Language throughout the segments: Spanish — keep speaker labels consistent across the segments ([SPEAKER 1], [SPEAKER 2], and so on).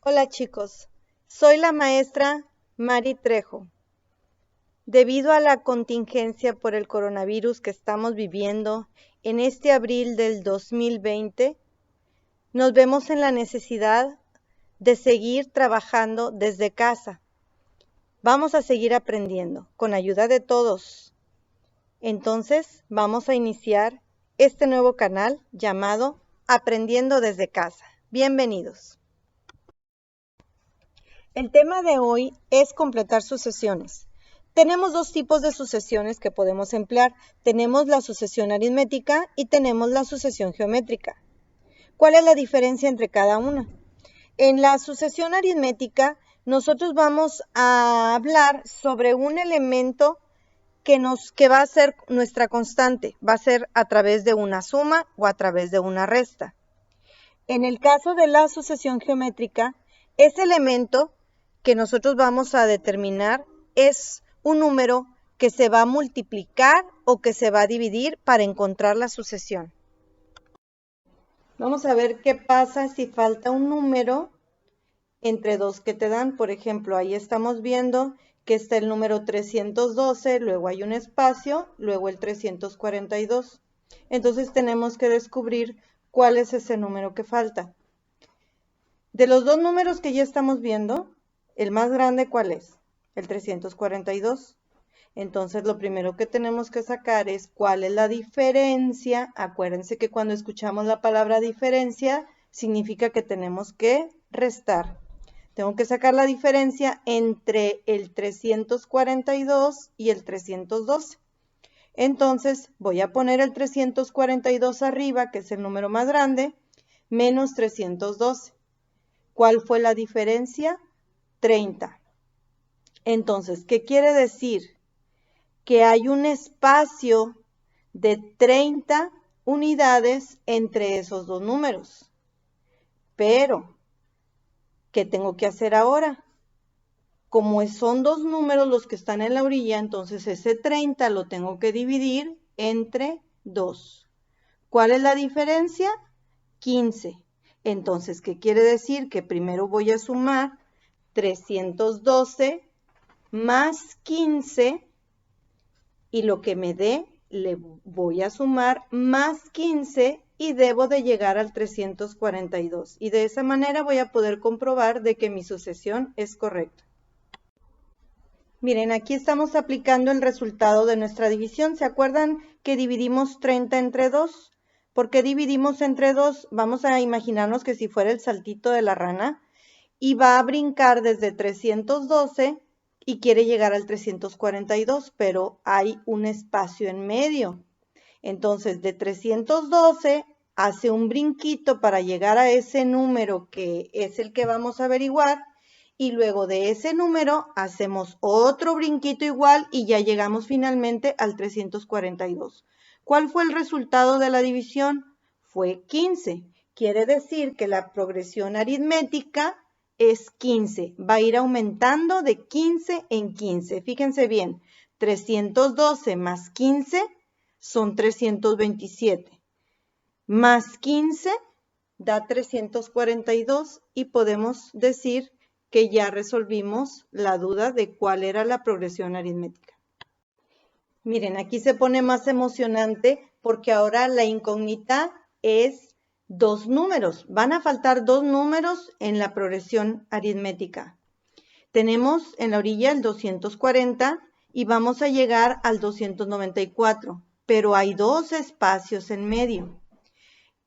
[SPEAKER 1] Hola chicos, soy la maestra Mari Trejo. Debido a la contingencia por el coronavirus que estamos viviendo en este abril del 2020, nos vemos en la necesidad de seguir trabajando desde casa. Vamos a seguir aprendiendo con ayuda de todos. Entonces vamos a iniciar este nuevo canal llamado Aprendiendo desde casa. Bienvenidos. El tema de hoy es completar sucesiones. Tenemos dos tipos de sucesiones que podemos emplear. Tenemos la sucesión aritmética y tenemos la sucesión geométrica. ¿Cuál es la diferencia entre cada una? En la sucesión aritmética, nosotros vamos a hablar sobre un elemento que va a ser nuestra constante. Va a ser a través de una suma o a través de una resta. En el caso de la sucesión geométrica, ese elemento que nosotros vamos a determinar es un número que se va a multiplicar o que se va a dividir para encontrar la sucesión. Vamos a ver qué pasa si falta un número entre dos que te dan. Por ejemplo, ahí estamos viendo que está el número 312, luego hay un espacio, luego el 342. Entonces tenemos que descubrir cuál es ese número que falta. De los dos números que ya estamos viendo, el más grande, ¿cuál es? El 342. Entonces, lo primero que tenemos que sacar es cuál es la diferencia. Acuérdense que cuando escuchamos la palabra diferencia, significa que tenemos que restar. Tengo que sacar la diferencia entre el 342 y el 312. Entonces, voy a poner el 342 arriba, que es el número más grande, menos 312. ¿Cuál fue la diferencia? 30. Entonces, ¿qué quiere decir? Que hay un espacio de 30 unidades entre esos dos números. Pero, ¿qué tengo que hacer ahora? Como son dos números los que están en la orilla, entonces ese 30 lo tengo que dividir entre 2. ¿Cuál es la diferencia? 15. Entonces, ¿qué quiere decir? Que primero voy a sumar 312 más 15 y lo que me dé le voy a sumar más 15 y debo de llegar al 342. Y de esa manera voy a poder comprobar de que mi sucesión es correcta. Miren, aquí estamos aplicando el resultado de nuestra división. ¿Se acuerdan que dividimos 30 entre 2? ¿Por qué dividimos entre 2? Vamos a imaginarnos que si fuera el saltito de la rana y va a brincar desde 312 y quiere llegar al 342, pero hay un espacio en medio. Entonces, de 312 hace un brinquito para llegar a ese número que es el que vamos a averiguar y luego de ese número hacemos otro brinquito igual y ya llegamos finalmente al 342. ¿Cuál fue el resultado de la división? Fue 15. Quiere decir que la progresión aritmética es 15. Va a ir aumentando de 15 en 15. Fíjense bien, 312 más 15 son 327. Más 15 da 342 y podemos decir que ya resolvimos la duda de cuál era la progresión aritmética. Miren, aquí se pone más emocionante porque ahora la incógnita es dos números. Van a faltar dos números en la progresión aritmética. Tenemos en la orilla el 240 y vamos a llegar al 294, pero hay dos espacios en medio.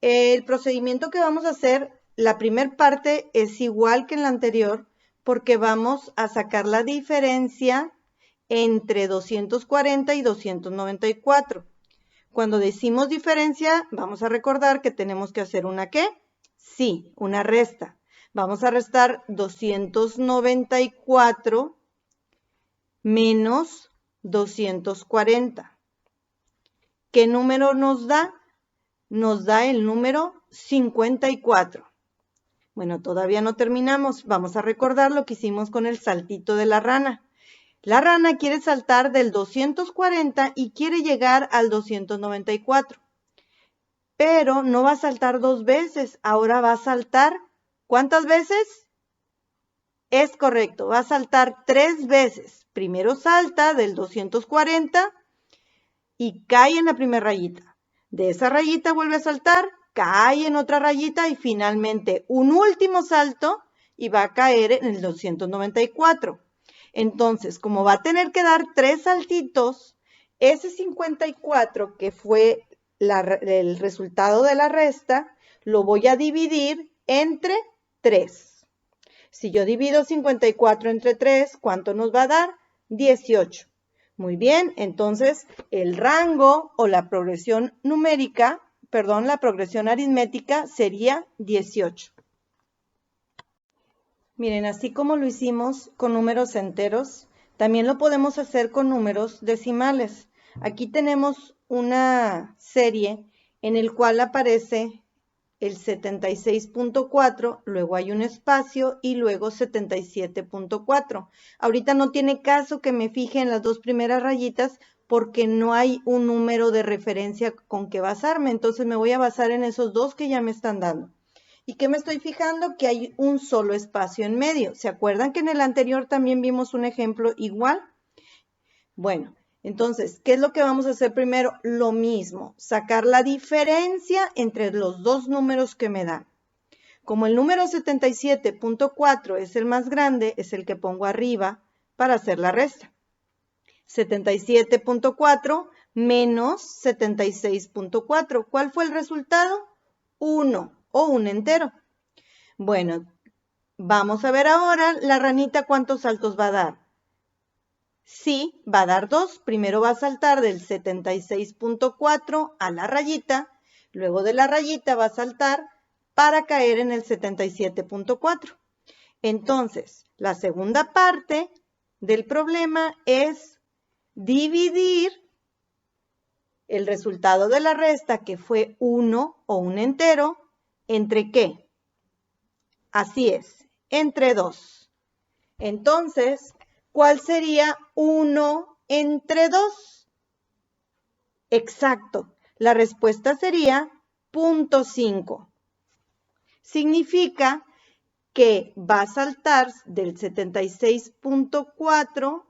[SPEAKER 1] El procedimiento que vamos a hacer, la primera parte es igual que en la anterior porque vamos a sacar la diferencia entre 240 y 294. Cuando decimos diferencia, vamos a recordar que tenemos que hacer una ¿qué? Sí, una resta. Vamos a restar 294 menos 240. ¿Qué número nos da? Nos da el número 54. Bueno, todavía no terminamos. Vamos a recordar lo que hicimos con el saltito de la rana. La rana quiere saltar del 240 y quiere llegar al 294. Pero no va a saltar dos veces. Ahora va a saltar, ¿cuántas veces? Es correcto, va a saltar 3 veces. Primero salta del 240 y cae en la primera rayita. De esa rayita vuelve a saltar, cae en otra rayita y finalmente un último salto y va a caer en el 294. Entonces, como va a tener que dar 3 saltitos, ese 54 que fue el resultado de la resta, lo voy a dividir entre 3. Si yo divido 54 entre 3, ¿cuánto nos va a dar? 18. Muy bien, entonces el rango o la progresión numérica, perdón, la progresión aritmética sería 18. Miren, así como lo hicimos con números enteros, también lo podemos hacer con números decimales. Aquí tenemos una serie en el cual aparece el 76.4, luego hay un espacio y luego 77.4. Ahorita no tiene caso que me fije en las dos primeras rayitas porque no hay un número de referencia con que basarme, entonces me voy a basar en esos dos que ya me están dando. ¿Y qué me estoy fijando? Que hay un solo espacio en medio. ¿Se acuerdan que en el anterior también vimos un ejemplo igual? Bueno, entonces, ¿qué es lo que vamos a hacer primero? Lo mismo, sacar la diferencia entre los dos números que me dan. Como el número 77.4 es el más grande, es el que pongo arriba para hacer la resta. 77.4 menos 76.4. ¿Cuál fue el resultado? 1 o un entero. Bueno, vamos a ver ahora la ranita cuántos saltos va a dar. Sí, va a dar 2. Primero va a saltar del 76.4 a la rayita, luego de la rayita va a saltar para caer en el 77.4. Entonces, la segunda parte del problema es dividir el resultado de la resta, que fue 1 o un entero, ¿entre qué? Así es, entre 2. Entonces, ¿cuál sería 1 entre 2? Exacto, la respuesta sería 0.5. Significa que va a saltar del 76.4,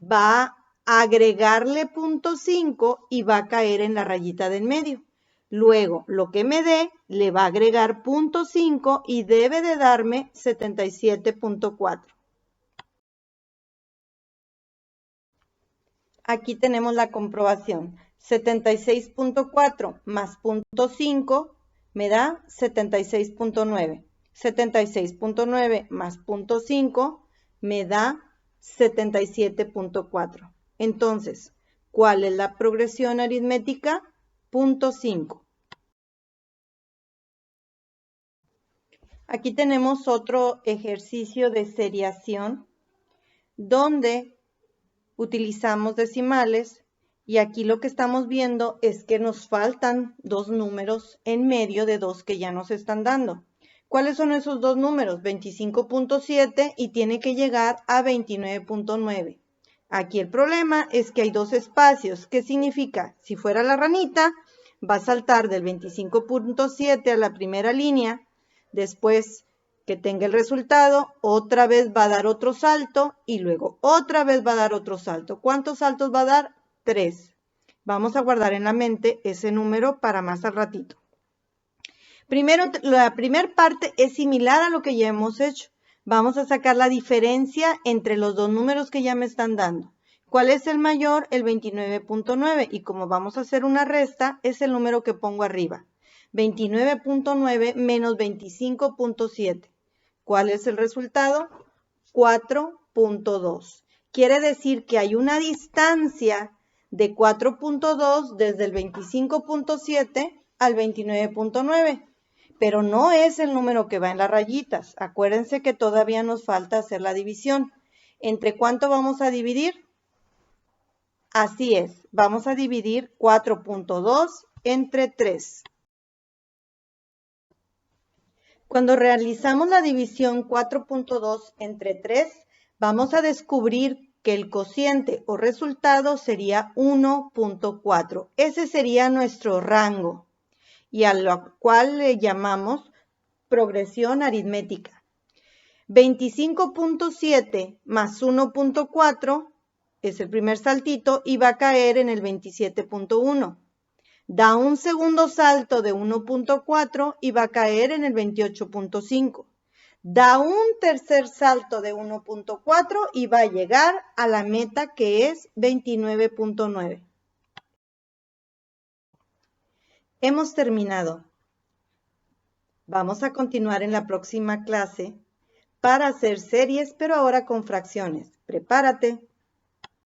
[SPEAKER 1] va a agregarle 0.5 y va a caer en la rayita del medio. Luego, lo que me dé, le va a agregar 0.5 y debe de darme 77.4. Aquí tenemos la comprobación. 76.4 más 0.5 me da 76.9. 76.9 más 0.5 me da 77.4. Entonces, ¿cuál es la progresión aritmética? 0.5. Aquí tenemos otro ejercicio de seriación donde utilizamos decimales y aquí lo que estamos viendo es que nos faltan dos números en medio de dos que ya nos están dando. ¿Cuáles son esos dos números? 25.7 y tiene que llegar a 29.9. Aquí el problema es que hay dos espacios. ¿Qué significa? Si fuera la ranita, va a saltar del 25.7 a la primera línea, después que tenga el resultado, otra vez va a dar otro salto y luego otra vez va a dar otro salto. ¿Cuántos saltos va a dar? 3. Vamos a guardar en la mente ese número para más al ratito. Primero, la primera parte es similar a lo que ya hemos hecho. Vamos a sacar la diferencia entre los dos números que ya me están dando. ¿Cuál es el mayor? El 29.9. Y como vamos a hacer una resta, es el número que pongo arriba. 29.9 menos 25.7. ¿Cuál es el resultado? 4.2. Quiere decir que hay una distancia de 4.2 desde el 25.7 al 29.9. Pero no es el número que va en las rayitas. Acuérdense que todavía nos falta hacer la división. ¿Entre cuánto vamos a dividir? Así es, vamos a dividir 4.2 entre 3. Cuando realizamos la división 4.2 entre 3, vamos a descubrir que el cociente o resultado sería 1.4. Ese sería nuestro rango y a lo cual le llamamos progresión aritmética. 25.7 más 1.4 es el primer saltito y va a caer en el 27.1. Da un segundo salto de 1.4 y va a caer en el 28.5. Da un tercer salto de 1.4 y va a llegar a la meta que es 29.9. Hemos terminado. Vamos a continuar en la próxima clase para hacer series, pero ahora con fracciones. Prepárate.